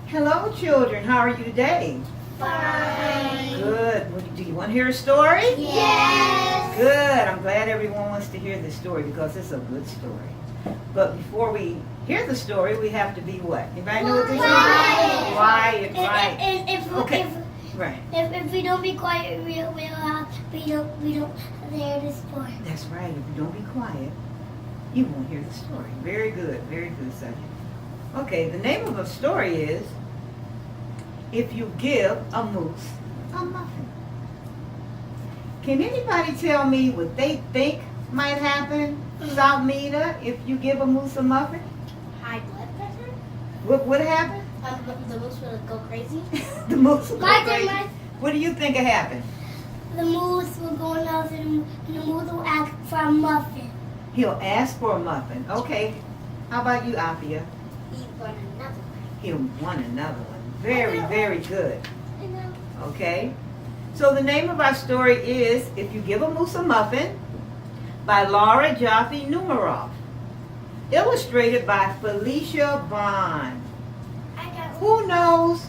Hello, children. How are you today? Fine. Good. Do you want to hear a story? Yes. Good. I'm glad everyone wants to hear this story because it's a good story. But before we hear the story, we have to be what? Anybody know what this is? Quiet. Right. Right. If we don't be quiet, we don't hear the story. That's right. If you don't be quiet, you won't hear the story. Very good. Very good, subject. Okay, the name of the story is If You Give a Moose a Muffin. Can anybody tell me what they think might happen, Salima, if you give a moose a muffin? High blood pressure? What would happen? The moose will go crazy. The moose will go My crazy. turn. What do you think will happen? The moose will go out and the moose will ask for a muffin. He'll ask for a muffin. Okay. How about you, Apia? He want another one. He'll want another one. Very, very good. I know. Okay? So the name of our story is If You Give a Moose a Muffin by Laura Jaffe Numeroff. Illustrated by Felicia Bond. Who knows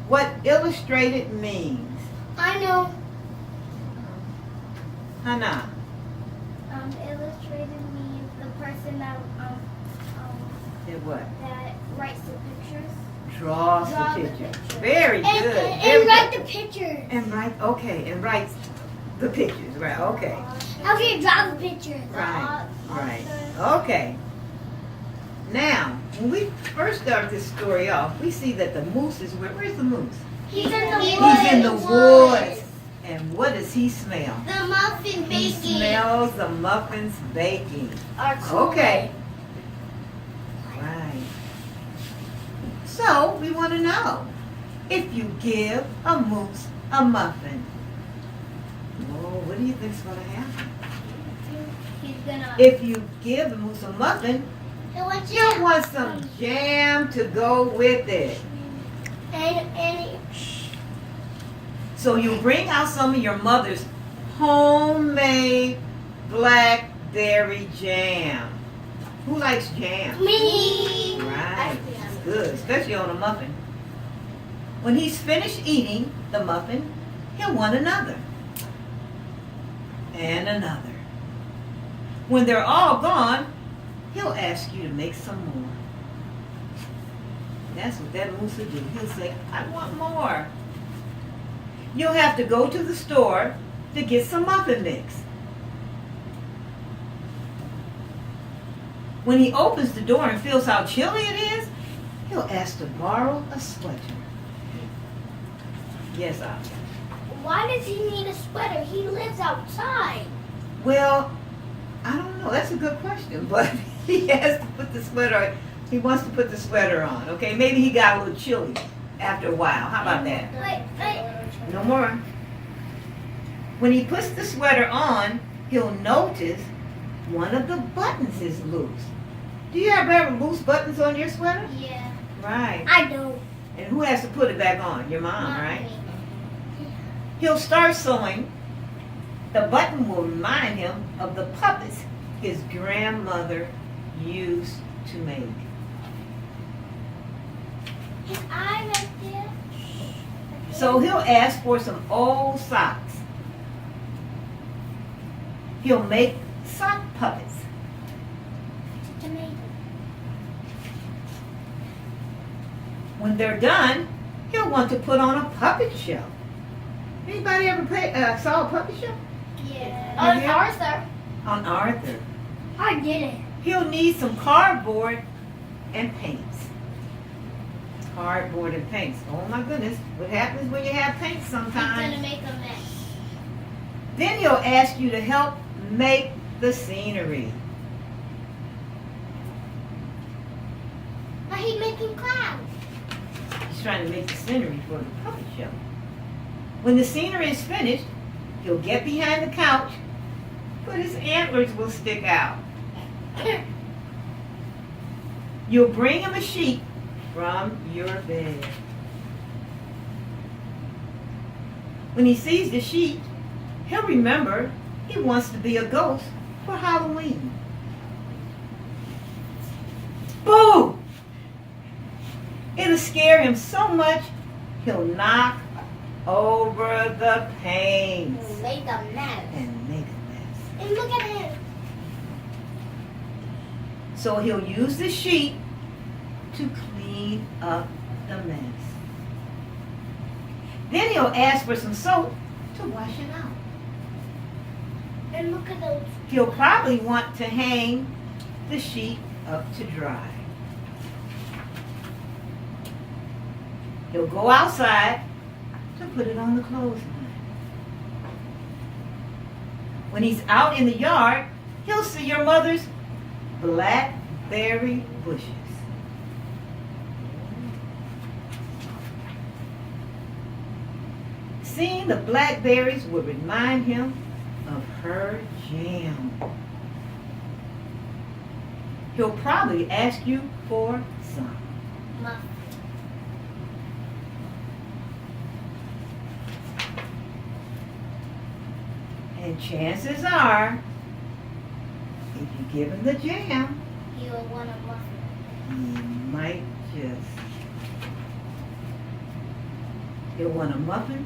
what illustrated means? I know. Hannah. Illustrated means the person that Did what? that writes the pictures. Draws Draw the the picture. picture. Very good. And Very write good. the picture. And writes the pictures. Right, okay. How can you draw the picture? Right. Okay. Now, when we first start this story off, we see that the moose is where's the moose? He's in the woods. He's in the woods. And what does he smell? The muffin He baking. smells the muffins baking. Okay. Right. So, we want to know, if you give a moose a muffin, what do you think's going to happen? He's gonna. If you give the moose a muffin, And what you want some jam to go with it. And So you bring out some of your mother's homemade blackberry jam. Who likes jam? me. Right, it's good, especially on a muffin. When he's finished eating the muffin, he'll want another. And another. When they're all gone, he'll ask you to make some more. That's what that moose will do. He'll say, I want more. You'll have to go to the store to get some muffin mix. When he opens the door and feels how chilly it is, he'll ask to borrow a sweater. Yes, Oscar. Why does he need a sweater? He lives outside. Well, I don't know. That's a good question, but he has to put the sweater. He wants to put the sweater on. Okay, maybe he got a little chilly after a while. How about that? Wait. No more. When he puts the sweater on, he'll notice one of the buttons is loose. Do you ever have loose buttons on your sweater? Yeah. Right. I don't. And who has to put it back on? Your mom, right? He'll start sewing. The button will remind him of the puppets his grandmother used to make. His eye right there. So he'll ask for some old socks. He'll make sock puppets. Tomato. When they're done, he'll want to put on a puppet show. Anybody ever saw a puppet show? Yeah. On Arthur. On Arthur. I did it. He'll need some cardboard and paints. Cardboard and paints. Oh my goodness. What happens when you have paint He's sometimes? gonna make a mess. Then he'll ask you to help make the scenery. But he's making clouds. He's trying to make the scenery for the puppet show. When the scenery is finished, he'll get behind the couch, but his antlers will stick out. You'll bring him a sheet from your bed. When he sees the sheet, he'll remember he wants to be a ghost for Halloween. Boo! It to scare him so much, he'll knock over the panes Make a mess. and make a mess. And look at him. So he'll use the sheet to clean up the mess. Then he'll ask for some soap to wash it out. And look at those. He'll probably want to hang the sheet up to dry. He'll go outside to put it on the clothesline. When he's out in the yard, he'll see your mother's blackberry bushes. Seeing the blackberries would remind him of her jam. He'll probably ask you for some. Muffin. And chances are, if you give him the jam, You will want a muffin. he might just. He'll want a muffin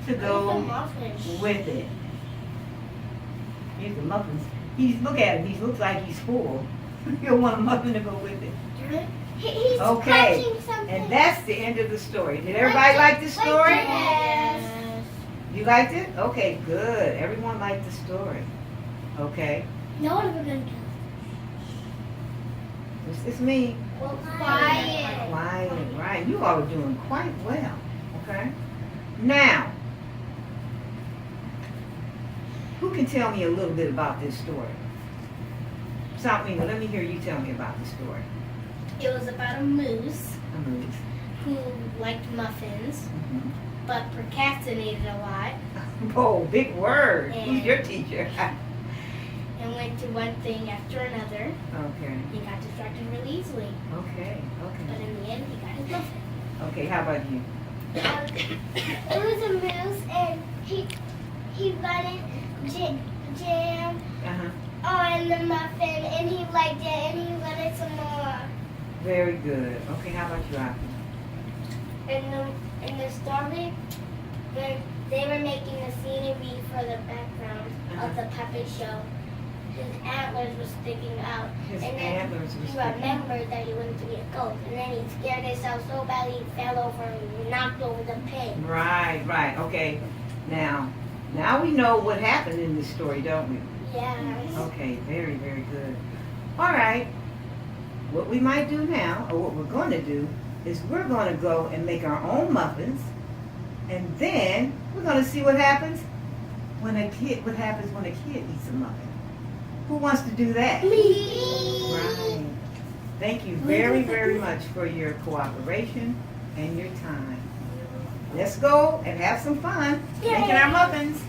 to go with it. Here's the muffins. Look at him. He looks like he's full. He'll want a muffin to go with it. He's Okay. touching something. And that's the end of the story. Did everybody like the story? Yes. You liked it? Okay, good. Everyone liked the story. Okay. No one ever gonna do. It's me. Well, quiet. Quiet, right. You all are doing quite well. Okay. Now, who can tell me a little bit about this story? Salima, let me hear you tell me about the story. It was about a moose Mhm. who liked muffins but procrastinated a lot Oh, big word. Who's your teacher? and went to one thing after another. Okay, He got distracted really easily, okay, but okay. in the end, he got his muffin. Okay, how about you? It was a moose, and he wanted jam Uh-huh. on the muffin, and he liked it, and he wanted some more. Very good. Okay, how about you, Aki? In the story, when they were making the scenery for the background of the puppet show, his antlers were sticking out. His and antlers then were he sticking. remembered that he wanted to be a ghost, and then he scared himself so bad he fell over and knocked over the pin. Right, right. Okay. Now we know what happened in this story, don't we? Yes. Okay, very, very good. All right. What we might do now, or what we're going to do, is we're going to go and make our own muffins, and then we're going to see what happens when a kid eats a muffin. Who wants to do that? Me. Right. Thank you very, very much for your cooperation and your time. Let's go and have some fun making our muffins.